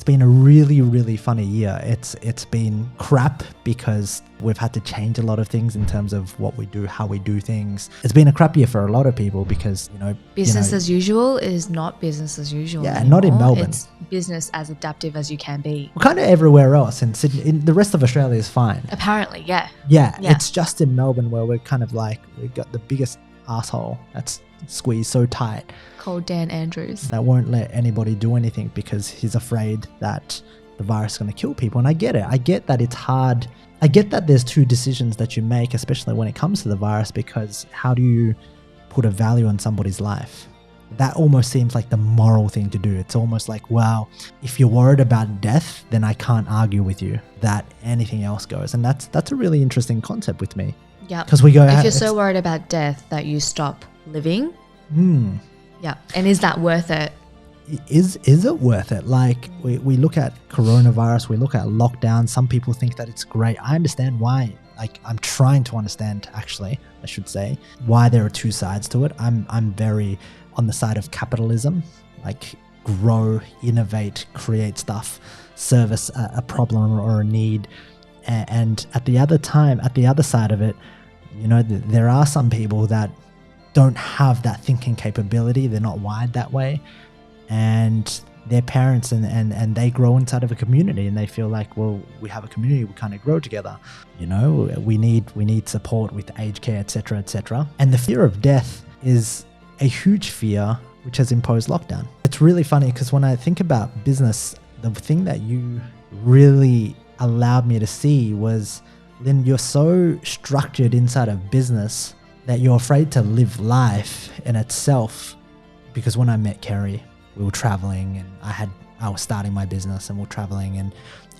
It's been a really, really funny year. It's been crap because we've had to change a lot of things in terms of what we do, how we do things. It's been a crap year for a lot of people because, business as usual is not business as usual Yeah, anymore. not in Melbourne. It's business as adaptive as you can be. We're kind of everywhere else in Sydney. The rest of Australia is fine. Apparently, yeah. Yeah, it's just in Melbourne where we're kind of like, we've got the biggest asshole that's squeezed so tight. Called Dan Andrews. That won't let anybody do anything because he's afraid that the virus is going to kill people. And I get it. I get that it's hard. I get that there's two decisions that you make, especially when it comes to the virus, because how do you put a value on somebody's life? That almost seems like the moral thing to do. It's almost like, well, if you're worried about death, then I can't argue with you that anything else goes. And that's a really interesting concept with me. Yeah. Because we go, if you're so worried about death that you stop living. Yeah. And is that worth it? Is it worth it? Like we look at coronavirus, we look at lockdown. Some people think that it's great. I understand why. Like I'm trying to understand, actually, I should say, why there are two sides to it. I'm very on the side of capitalism, like grow, innovate, create stuff, service a problem or a need. And at the other side of it, there are some people that don't have that thinking capability. They're not wired that way. And their parents and they grow inside of a community and they feel like, well, we have a community, we kind of grow together. We need support with aged care, etc., etc. And the fear of death is a huge fear which has imposed lockdown. It's really funny because when I think about business, the thing that you really allowed me to see was, Lynn, you're so structured inside of business that you're afraid to live life in itself. Because when I met Keri, we were traveling and I was starting my business and we're traveling and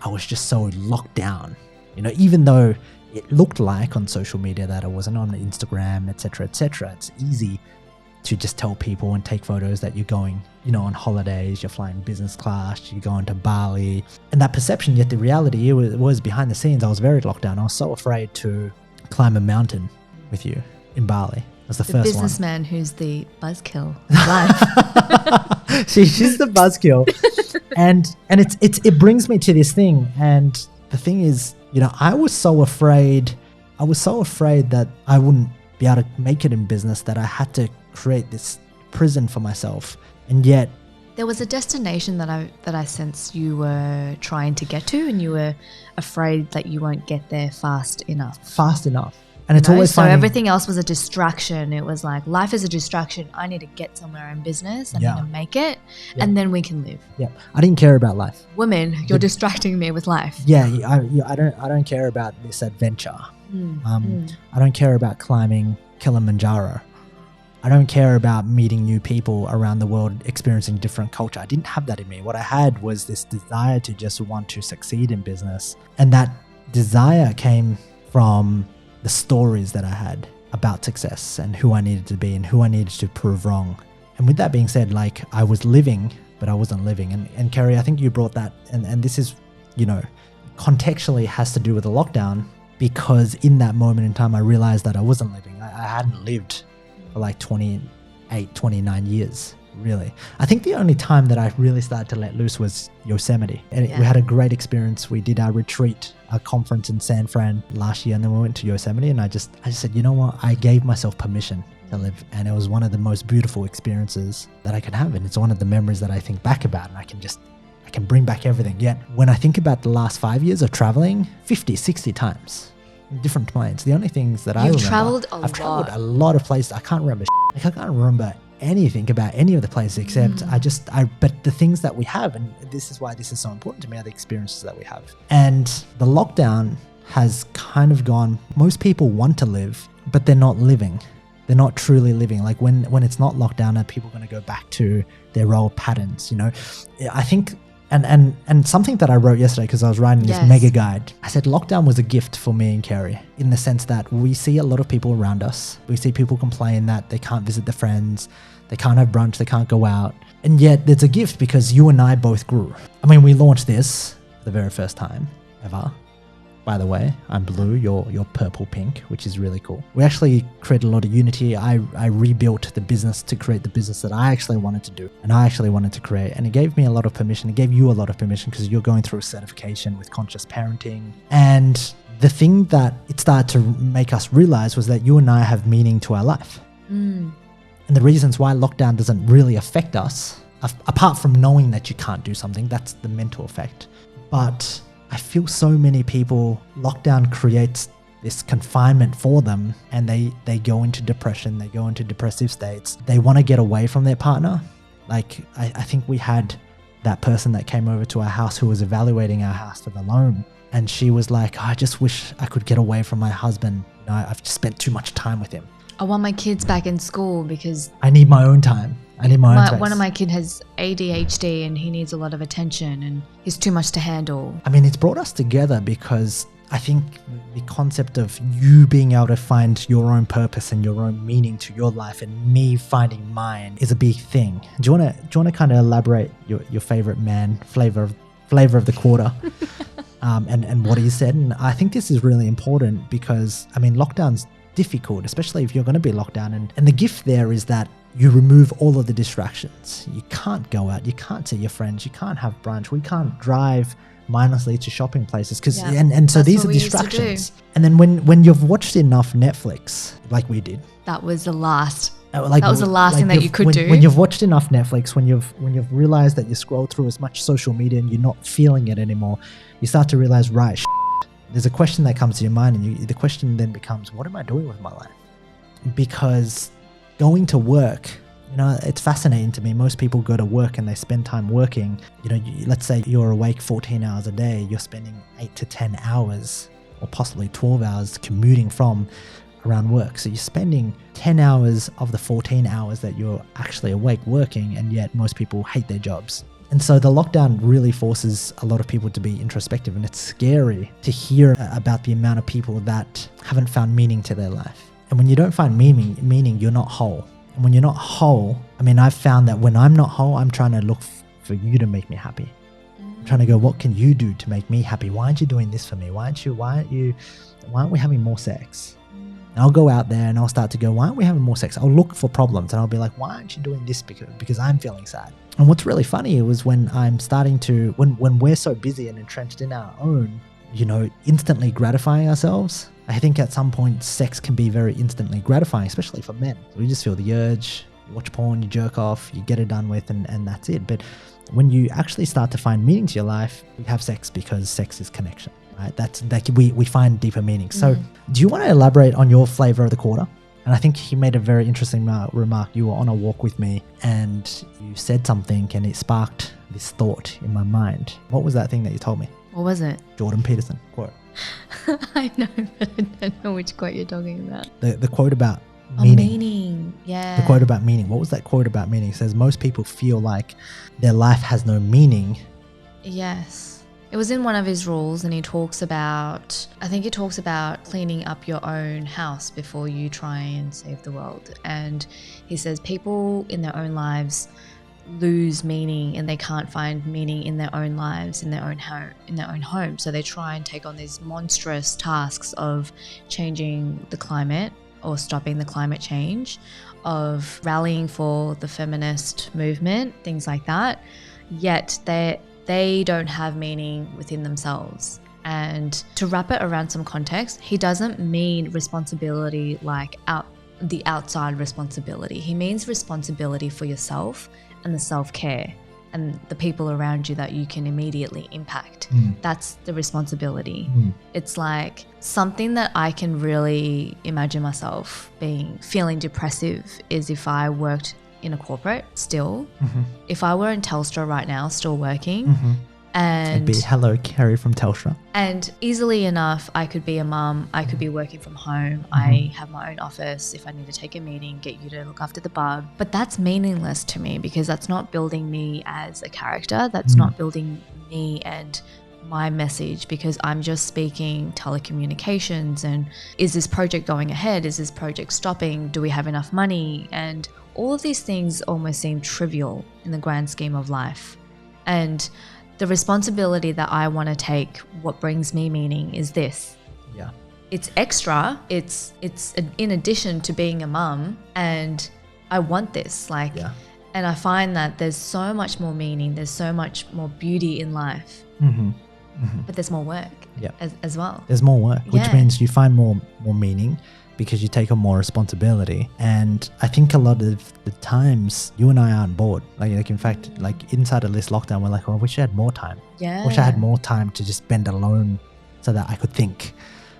I was just so locked down, even though it looked like on social media that I wasn't on Instagram, etc., etc. It's easy to just tell people and take photos that you're going, on holidays, you're flying business class, you're going to Bali, and that perception. Yet the reality, it was behind the scenes. I was very locked down. I was so afraid to climb a mountain with you in Bali. That's the first one. The businessman who's the buzzkill of life. She's the buzzkill. and it brings me to this thing. And the thing is, I was so afraid that I wouldn't be able to make it in business, that I had to create this prison for myself. And yet there was a destination that I sense you were trying to get to, and you were afraid that you won't get there fast enough. And it's always so everything else was a distraction. It was like, life is a distraction. I need to get somewhere in business. I need to make it, and then we can live. Yeah, I didn't care about life. Women, you're distracting me with life. Yeah, I don't care about this adventure. I don't care about climbing Kilimanjaro. I don't care about meeting new people around the world, experiencing different culture. I didn't have that in me. What I had was this desire to just want to succeed in business. And that desire came from the stories that I had about success and who I needed to be and who I needed to prove wrong. And with that being said, like, I was living, but I wasn't living. And Keri, I think you brought that, and this is, contextually has to do with the lockdown, because in that moment in time, I realized that I wasn't living. I hadn't lived for like 28, 29 years, really. I think the only time that I really started to let loose was Yosemite. And we had a great experience. We did our retreat, our conference in San Fran last year, and then we went to Yosemite, and I just said, you know what? I gave myself permission to live, and it was one of the most beautiful experiences that I could have. And it's one of the memories that I think back about, and I can bring back everything. Yet when I think about the last 5 years of traveling, 50, 60 times, different planes. The only things that I've traveled a lot of places. I can't remember. I can't remember anything about any of the places except but the things that we have, and this is why this is so important to me, are the experiences that we have. And the lockdown has kind of gone, most people want to live, but they're not living. They're not truly living. Like when it's not lockdown, are people going to go back to their old patterns? I think. And something that I wrote yesterday, because I was writing this mega guide, I said lockdown was a gift for me and Keri, in the sense that we see a lot of people around us. We see people complain that they can't visit their friends, they can't have brunch, they can't go out. And yet it's a gift because you and I both grew. I mean, we launched this for the very first time ever. by the way. I'm blue, you're purple pink, which is really cool. We actually created a lot of unity. I rebuilt the business to create the business that I actually wanted to do and I actually wanted to create. And it gave me a lot of permission. It gave you a lot of permission because you're going through a certification with conscious parenting. And the thing that it started to make us realize was that you and I have meaning to our life. And the reasons why lockdown doesn't really affect us, apart from knowing that you can't do something, that's the mental effect. But I feel so many people, lockdown creates this confinement for them and they go into depression, they go into depressive states. They want to get away from their partner. Like I think we had that person that came over to our house who was evaluating our house for the loan. And she was like, I just wish I could get away from my husband. You know, I've just spent too much time with him. I want my kids back in school because I need my own time. I need my own space. One of my kids has ADHD and he needs a lot of attention and he's too much to handle. I mean, it's brought us together because I think the concept of you being able to find your own purpose and your own meaning to your life and me finding mine is a big thing. Do you want to kind of elaborate your favorite man, flavor of the quarter, and what he said? And I think this is really important because, I mean, lockdown's difficult, especially if you're going to be locked down. And the gift there is that you remove all of the distractions. You can't go out. You can't see your friends. You can't have brunch. We can't drive mindlessly to shopping places so these are distractions. And then when you've watched enough Netflix, like we did, that was the last thing that you could do. When you've watched enough Netflix, when you've realized that you scroll through as much social media and you're not feeling it anymore, you start to realize, right, there's a question that comes to your mind, and the question then becomes, what am I doing with my life? Because going to work, you know, it's fascinating to me. Most people go to work and they spend time working. You know, let's say you're awake 14 hours a day, you're spending 8 to 10 hours or possibly 12 hours commuting from around work. So you're spending 10 hours of the 14 hours that you're actually awake working, and yet most people hate their jobs. And so the lockdown really forces a lot of people to be introspective, and it's scary to hear about the amount of people that haven't found meaning to their life. And when you don't find meaning, you're not whole. And when you're not whole, I mean, I've found that when I'm not whole, I'm trying to look for you to make me happy. I'm trying to go, what can you do to make me happy? Why aren't you doing this for me? Why aren't we having more sex? And I'll go out there and I'll start to go, why aren't we having more sex? I'll look for problems and I'll be like, why aren't you doing this? Because I'm feeling sad. And what's really funny was when I'm starting to, when we're so busy and entrenched in our own, you know, instantly gratifying ourselves, I think at some point sex can be very instantly gratifying, especially for men. So we just feel the urge, you watch porn, you jerk off, you get it done with, and that's it. But when you actually start to find meaning to your life, you have sex because sex is connection, right? That's like we find deeper meaning. So do you want to elaborate on your flavor of the quarter? And I think he made a very interesting remark. You were on a walk with me and you said something and it sparked this thought in my mind. What was that thing that you told me? What was it? Jordan Peterson quote. I know, but I don't know which quote you're talking about. The quote about meaning. Meaning, yeah. The quote about meaning. What was that quote about meaning? It says most people feel like their life has no meaning. Yes. It was in one of his rules, and he talks about cleaning up your own house before you try and save the world. And he says people in their own lives lose meaning and they can't find meaning in their own lives, in their own home. So they try and take on these monstrous tasks of changing the climate or stopping the climate change, of rallying for the feminist movement, things like that. Yet they don't have meaning within themselves. And to wrap it around some context, he doesn't mean responsibility like the outside responsibility. He means responsibility for yourself and the self-care and the people around you that you can immediately impact. That's the responsibility. It's like something that I can really imagine myself feeling depressive is if I worked in a corporate still. If I were in Telstra right now, still working, and it'd be hello, Keri from Telstra. And easily enough, I could be a mum, I could be working from home, I have my own office. If I need to take a meeting, get you to look after the bug. But that's meaningless to me because that's not building me as a character. That's not building me and my message, because I'm just speaking telecommunications. And is this project going ahead? Is this project stopping? Do we have enough money? And all of these things almost seem trivial in the grand scheme of life. And the responsibility that I want to take, what brings me meaning is this. Yeah. It's extra. It's in addition to being a mum, and I want this. Like, and I find that there's so much more meaning. There's so much more beauty in life. But there's more work as well. There's more work, which means you find more meaning because you take on more responsibility. And I think a lot of the times you and I aren't bored. Like in fact, like inside of this lockdown, we're like, oh, I wish I had more time. Yeah. I wish I had more time to just spend alone so that I could think,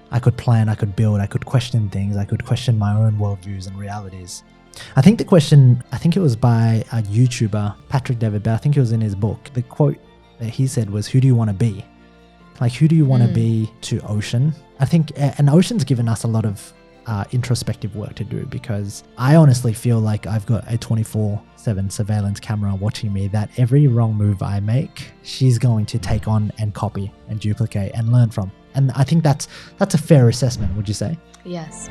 I could plan, I could build, I could question things, I could question my own worldviews and realities. I think it was by a YouTuber, Patrick David, but I think it was in his book. The quote that he said was, who do you want to be? Like, who do you want to be to Ocean? I think, and Ocean's given us a lot of introspective work to do, because I honestly feel like I've got a 24/7 surveillance camera watching me, that every wrong move I make, she's going to take on and copy and duplicate and learn from. And I think that's a fair assessment, would you say? Yes.